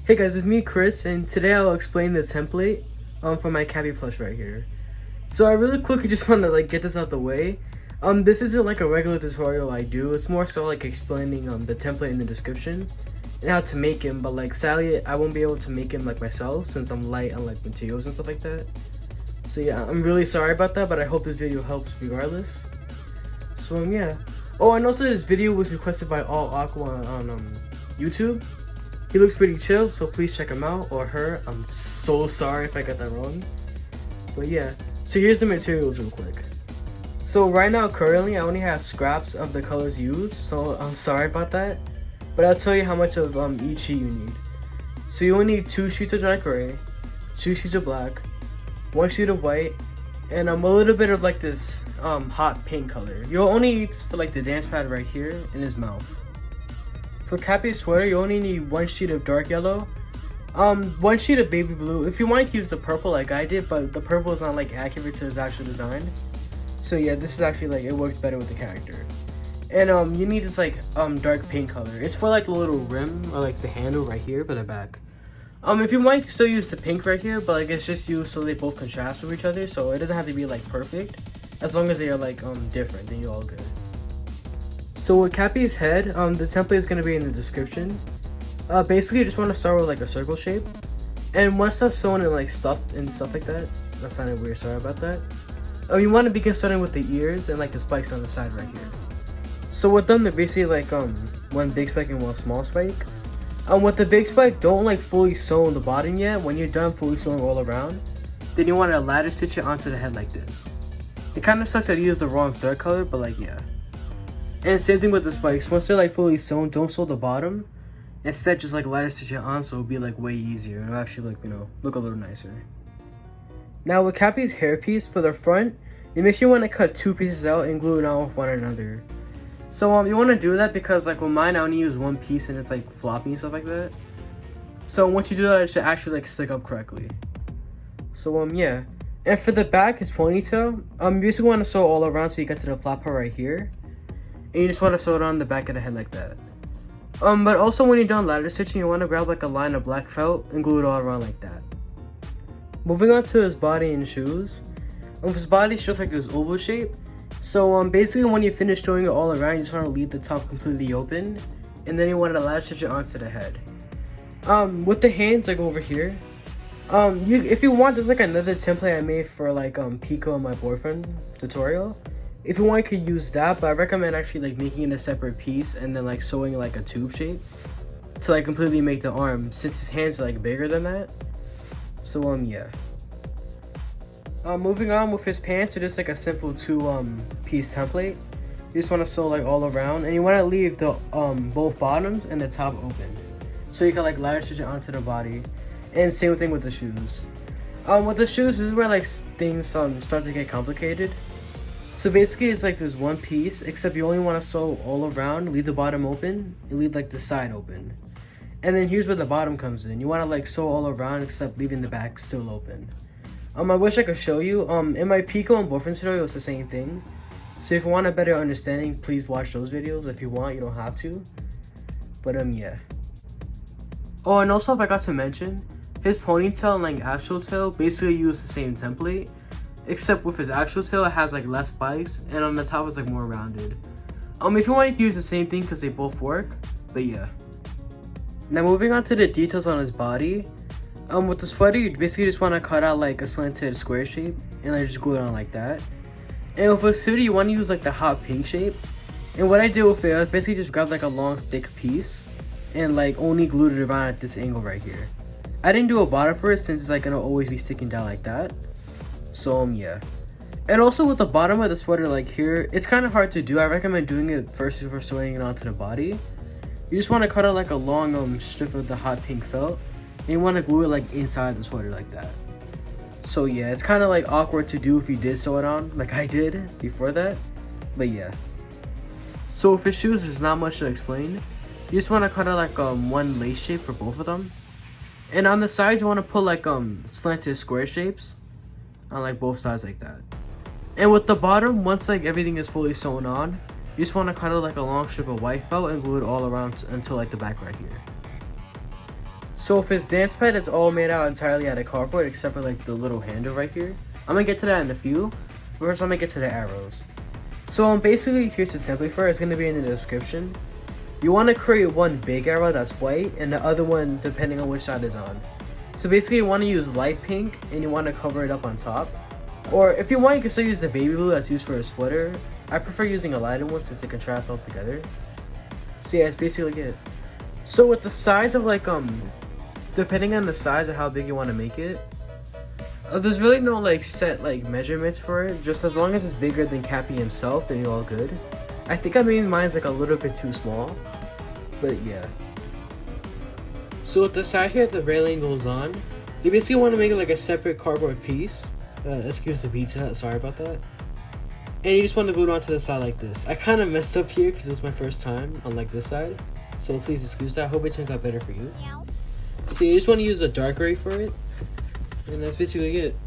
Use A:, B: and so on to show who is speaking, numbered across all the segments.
A: Hey guys, it's me Chris, and today I'll explain the template for my Kapi plush right here. So I really quickly just want to get this out the way. This isn't like a regular tutorial I do. It's more so like explaining the template in the description and how to make him. But sadly I won't be able to make him myself since I'm light on materials and stuff like that. So yeah, I'm really sorry about that, but I hope this video helps regardless. So yeah. Oh, and also this video was requested by All Aqua on YouTube. He looks pretty chill, so please check him out, or her. I'm so sorry if I got that wrong. But yeah, so here's the materials real quick. So right now, currently, I only have scraps of the colors used, so I'm sorry about that. But I'll tell you how much of each sheet you need. So you only need 2 sheets of dark gray, 2 sheets of black, 1 sheet of white, and a little bit of this hot pink color. You'll only need for the dance pad right here in his mouth. For Kapi's sweater, you only need 1 sheet of dark yellow, 1 sheet of baby blue. If you want to use the purple like I did, but the purple is not accurate to his actual design. So yeah, this is actually it works better with the character. And you need this dark pink color. It's for the little rim or the handle right here for the back. If you might still use the pink right here, but it's just used so they both contrast with each other, so it doesn't have to be perfect. As long as they are different, then you're all good. So with Kapi's head, the template is gonna be in the description. Basically, you just want to start with a circle shape, and once that's sewn in stuffed and stuff like that, that sounded weird. Sorry about that. You want to begin starting with the ears and the spikes on the side right here. So with them, they're basically one big spike and one small spike. With the big spike, don't fully sew on the bottom yet. When you're done fully sewing all around, then you want to ladder stitch it onto the head like this. It kind of sucks that you used the wrong thread color, but yeah. And same thing with the spikes. Once they're fully sewn, don't sew the bottom. Instead, just ladder stitch it on, so it'll be way easier. It'll actually look a little nicer. Now with Kapi's hairpiece for the front, you make sure you want to cut 2 pieces out and glue it on with one another. So you want to do that because with mine I only use 1 piece and it's floppy and stuff like that. So once you do that, it should actually stick up correctly. So yeah. And for the back, his ponytail, you basically want to sew all around so you get to the flap part right here. And you just want to sew it on the back of the head like that. But also when you're done ladder stitching, you want to grab a line of black felt and glue it all around like that. Moving on to his body and shoes. His body is just this oval shape. So basically when you finish sewing it all around, you just want to leave the top completely open. And then you want to ladder stitch it onto the head. With the hands over here. If you want, there's another template I made for Pico and my boyfriend tutorial. If you want, you could use that, but I recommend actually making it a separate piece and then sewing a tube shape to completely make the arm, since his hands are bigger than that. So yeah. Moving on with his pants, they're just a simple 2 piece template. You just want to sew all around, and you want to leave the both bottoms and the top open, so you can ladder stitch it onto the body. And same thing with the shoes. With the shoes, this is where things start to get complicated. So basically it's this 1 piece, except you only want to sew all around, leave the bottom open, and leave the side open. And then here's where the bottom comes in. You want to sew all around except leaving the back still open. I wish I could show you. In my Pico and boyfriend tutorial, it's the same thing. So if you want a better understanding, please watch those videos. If you want, you don't have to. But yeah. Oh, and also I forgot to mention, his ponytail and actual tail basically use the same template. Except with his actual tail, it has less spikes, and on the top it's more rounded. If you want, you can use the same thing because they both work. But yeah. Now moving on to the details on his body. With the sweater, you basically just want to cut out a slanted square shape and just glue it on like that. And with his hoodie, you want to use the hot pink shape. And what I did with it, I was basically just grabbed a long thick piece and only glued it around at this angle right here. I didn't do a bottom for it since it's gonna always be sticking down like that. So yeah. And also with the bottom of the sweater here, it's kind of hard to do. I recommend doing it first before sewing it onto the body. You just want to cut out a long strip of the hot pink felt, and you want to glue it inside the sweater like that. So yeah, it's kind of awkward to do if you did sew it on like I did before that. But yeah. So with his shoes, there's not much to explain. You just want to cut out 1 lace shape for both of them. And on the sides, you want to put slanted square shapes on both sides like that. And with the bottom, once everything is fully sewn on, you just want to cut out a long strip of white felt and glue it all around until the back right here. So if his dance pad is all made out entirely out of cardboard except for like the little handle right here. I'm gonna get to that in a few. First I'm gonna get to the arrows. So basically here's the template for it. It's gonna be in the description. You want to create one big arrow that's white and the other one depending on which side is on. So basically you want to use light pink and you want to cover it up on top. Or if you want you can still use the baby blue that's used for a sweater. I prefer using a lighter one since it contrasts all together. So yeah, it's basically it. So with the size of like depending on the size of how big you want to make it, there's really no like set like measurements for it. Just as long as it's bigger than Kapi himself, then you're all good. I think I made mine's like a little bit too small, but yeah. So with the side here, the railing goes on. You basically want to make it like a separate cardboard piece. Excuse the pizza, sorry about that. And you just want to glue it onto the side like this. I kind of messed up here because it was my first time on like this side. So please excuse that. I hope it turns out better for you. So you just want to use a dark gray for it. And that's basically it.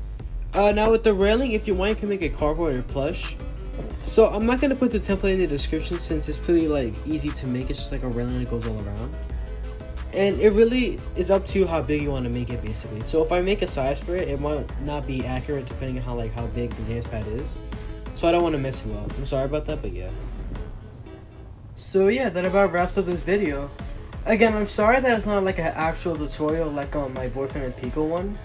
A: Now with the railing, if you want, you can make it cardboard or plush. So I'm not going to put the template in the description since it's pretty like easy to make. It's just like a railing that goes all around. And it really is up to you how big you want to make it basically. So if I make a size for it, it might not be accurate depending on how big the dance pad is. So I don't want to mess you up. I'm sorry about that, but yeah. So yeah, that about wraps up this video. Again, I'm sorry that it's not like an actual tutorial like on my boyfriend and Pico one.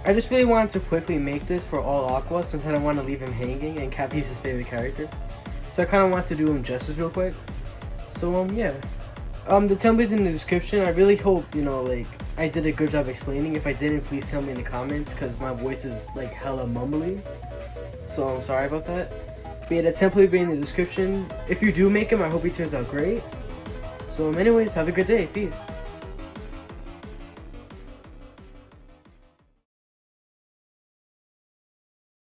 A: I just really wanted to quickly make this for all Aqua since I don't want to leave him hanging and Kapi's his favorite character. So I kind of want to do him justice real quick. So yeah. The template's in the description. I really hope, like, I did a good job explaining. If I didn't, please tell me in the comments, because my voice is, like, hella mumbling. So I'm sorry about that. But yeah, the template will be in the description. If you do make him, I hope he turns out great. So anyways, have a good day. Peace.